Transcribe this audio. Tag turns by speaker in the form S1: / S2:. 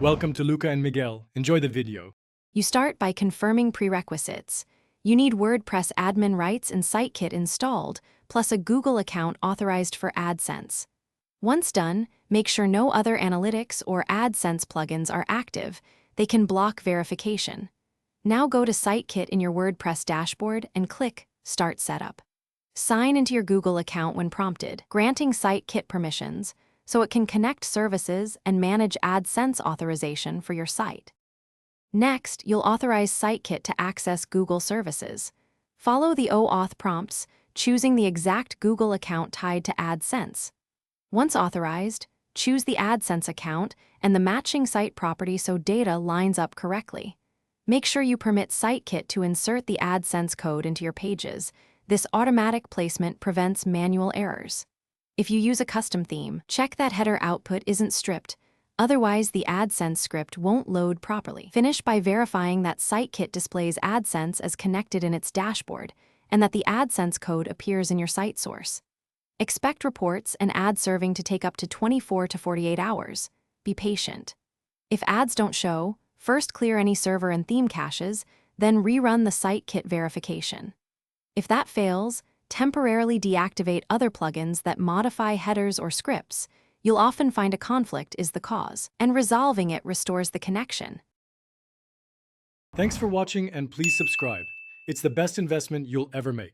S1: Welcome to Luca and Miguel. Enjoy the video.
S2: You start by confirming prerequisites. You need WordPress admin rights and SiteKit installed, plus a Google account authorized for Adsense. Once done, make sure no other analytics or Adsense plugins are active. They can block verification. Now go to SiteKit in your WordPress dashboard and click Start Setup. Sign into your Google account when prompted, granting SiteKit permissions so it can connect services and manage Adsense authorization for your site. Next, you'll authorize SiteKit to access Google services. Follow the OAuth prompts, choosing the exact Google account tied to Adsense. Once authorized, choose the Adsense account and the matching site property so data lines up correctly. Make sure you permit SiteKit to insert the Adsense code into your pages. This automatic placement prevents manual errors. If you use a custom theme, check that header output isn't stripped. Otherwise, the Adsense script won't load properly. Finish by verifying that SiteKit displays Adsense as connected in its dashboard and that the Adsense code appears in your site source. Expect reports and ad serving to take up to 24 to 48 hours. Be patient. If ads don't show, first clear any server and theme caches, then rerun the SiteKit verification. If that fails, temporarily deactivate other plugins that modify headers or scripts. You'll often find a conflict is the cause, and resolving it restores the connection.
S1: Thanks for watching and please subscribe. It's the best investment you'll ever make.